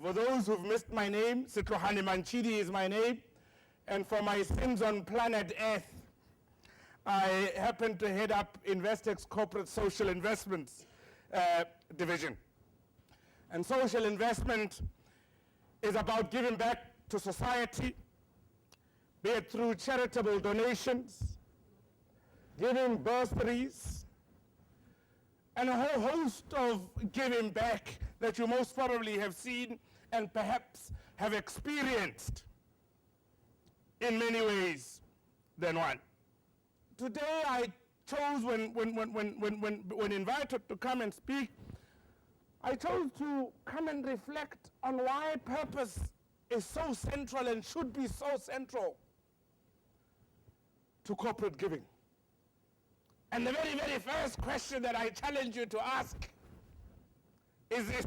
For those who've missed my name, Setlogane Manchidi is my name. And for my sins on planet Earth, I happen to head up Investec's Corporate Social Investments division. And social investment is about giving back to society, be it through charitable donations, giving bursaries, and a whole host of giving back that you most probably have seen and perhaps have experienced in many ways than one. Today I chose, when invited to come and speak, I chose to come and reflect on why purpose is so central and should be so central to corporate giving. And the very, very first question that I challenge you to ask is this: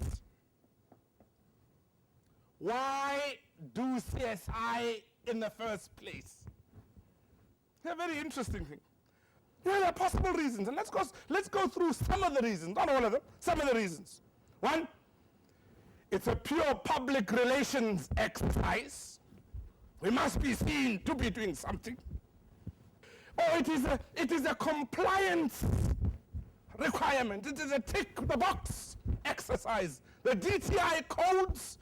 why do CSI in the first place? It's a very interesting thing. There are possible reasons, and let's go through some of the reasons, not all of them, some of the reasons. One, it's a pure public relations exercise. We must be seen to be doing something. Or it is a compliance requirement. It is a tick the box exercise. The DTI codes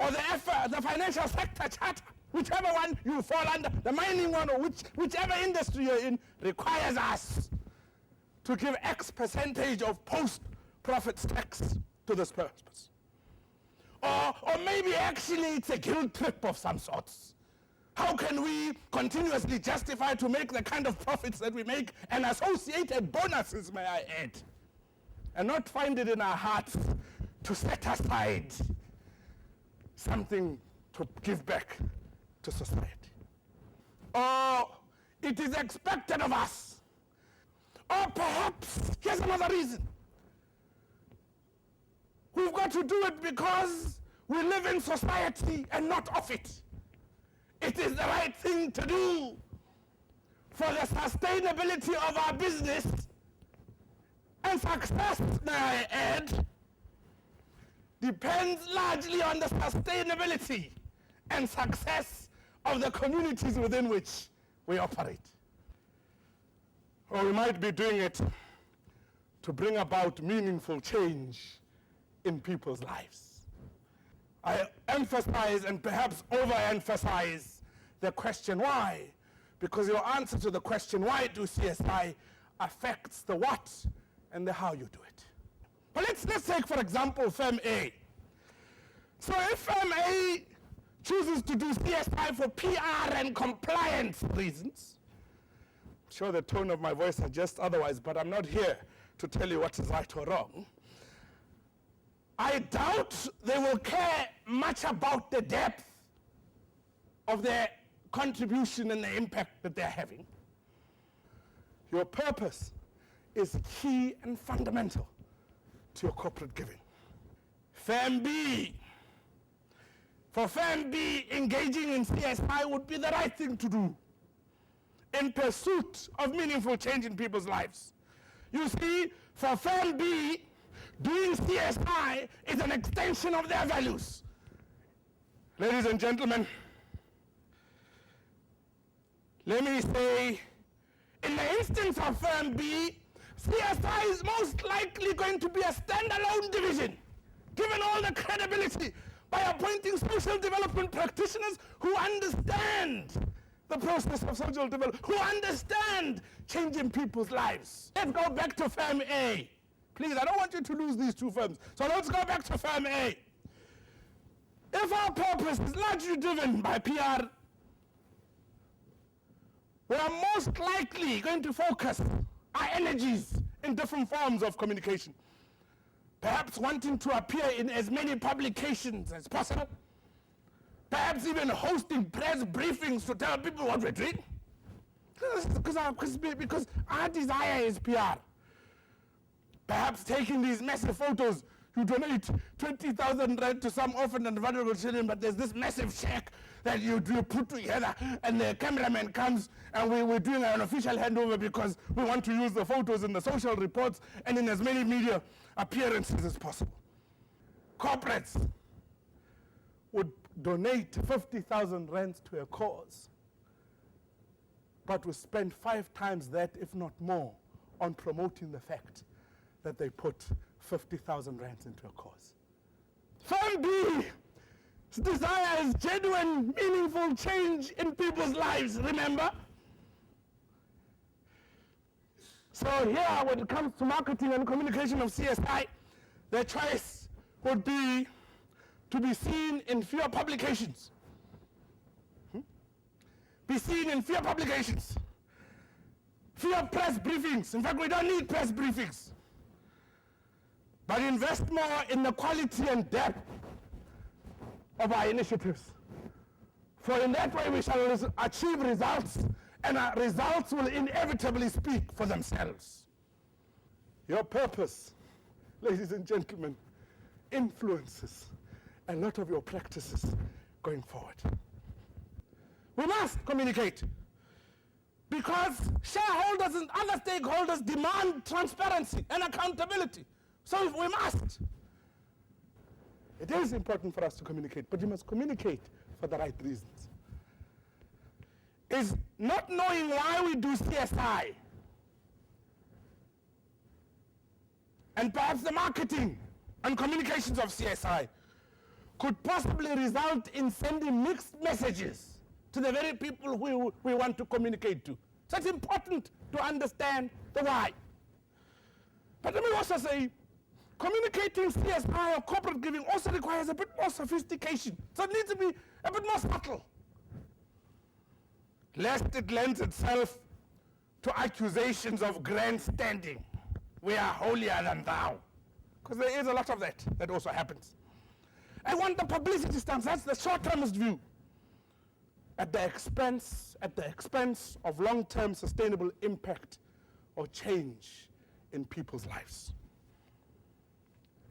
or the financial sector charter, whichever one you fall under, the mining one or whichever industry you're in, requires us to give X percentage of post-profits tax to this purpose. Or maybe actually it's a guilt trip of some sorts. How can we continuously justify to make the kind of profits that we make and associated bonuses, may I add, and not find it in our hearts to set aside something to give back to society? Or it is expected of us. Or perhaps, here's another reason. We've got to do it because we live in society and not of it. It is the right thing to do for the sustainability of our business and success, may I add, depends largely on the sustainability and success of the communities within which we operate. Or we might be doing it to bring about meaningful change in people's lives. I emphasize and perhaps overemphasize the question why, because your answer to the question why do CSI affects the what and the how you do it. But let's take, for example, Firm A. So if Firm A chooses to do CSI for PR and compliance reasons, I'm sure the tone of my voice suggests otherwise, but I'm not here to tell you what is right or wrong. I doubt they will care much about the depth of their contribution and the impact that they're having. Your purpose is key and fundamental to your corporate giving. Firm B. For Firm B, engaging in CSI would be the right thing to do in pursuit of meaningful change in people's lives. You see, for Firm B, doing CSI is an extension of their values. Ladies and gentlemen, let me say, in the instance of Firm B, CSI is most likely going to be a standalone division, given all the credibility, by appointing social development practitioners who understand the process of social development, who understand changing people's lives. Let's go back to Firm A. Please, I don't want you to lose these two firms. So let's go back to Firm A. If our purpose is largely driven by PR, we are most likely going to focus our energies in different forms of communication. Perhaps wanting to appear in as many publications as possible. Perhaps even hosting press briefings to tell people what we're doing. Because our desire is PR. Perhaps taking these massive photos, you donate 20,000 rand to some orphan and vulnerable children, but there's this massive check that you put together, and the cameraman comes, and we're doing an official handover because we want to use the photos in the social reports and in as many media appearances as possible. Corporates, would donate 50,000 rands to a cause, but would spend 5 times that, if not more, on promoting the fact that they put 50,000 rands into a cause. Firm B's desire is genuine, meaningful change in people's lives, remember? So here, when it comes to marketing and communication of CSI, their choice would be to be seen in fewer publications. Be seen in fewer publications. Fewer press briefings. In fact, we don't need press briefings. But invest more in the quality and depth of our initiatives. For in that way we shall achieve results, and our results will inevitably speak for themselves. Your purpose, ladies and gentlemen, influences a lot of your practices going forward. We must communicate, because shareholders and other stakeholders demand transparency and accountability. So we must. It is important for us to communicate, but you must communicate for the right reasons. Is not knowing why we do CSI, and perhaps the marketing and communications of CSI could possibly result in sending mixed messages to the very people who we want to communicate to. So it's important to understand the why. But let me also say, communicating CSI or corporate giving also requires a bit more sophistication. So it needs to be a bit more subtle, lest it lends itself to accusations of grandstanding. We are holier than thou. Because there is a lot of that also happens. I want the publicity stance, that's the short-termist view, at the expense of long-term sustainable impact or change in people's lives.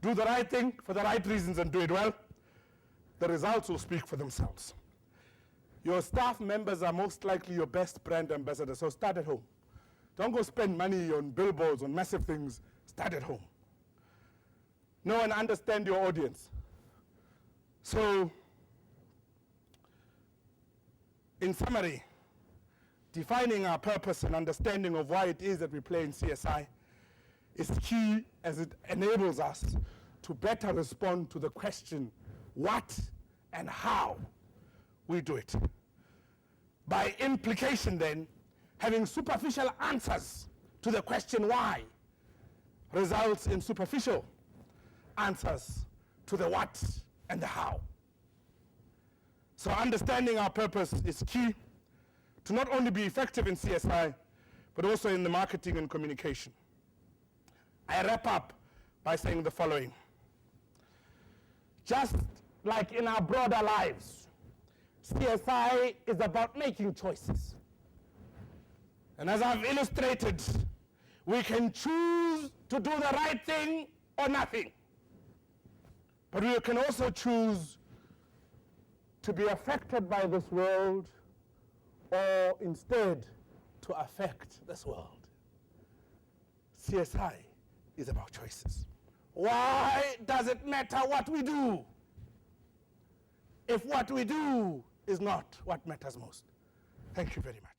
Do the right thing for the right reasons and do it well. The results will speak for themselves. Your staff members are most likely your best brand ambassadors, so start at home. Don't go spend money on billboards, on massive things. Start at home. Know and understand your audience. So, in summary, defining our purpose and understanding of why it is that we play in CSI is key, as it enables us to better respond to the question, what and how we do it. By implication then, having superficial answers to the question why results in superficial answers to the what and the how. So understanding our purpose is key to not only be effective in CSI, but also in the marketing and communication. I wrap up by saying the following. Just like in our broader lives, CSI is about making choices. And as I've illustrated, we can choose to do the right thing or nothing. But we can also choose to be affected by this world, or instead to affect this world. CSI is about choices. Why does it matter what we do if what we do is not what matters most? Thank you very much.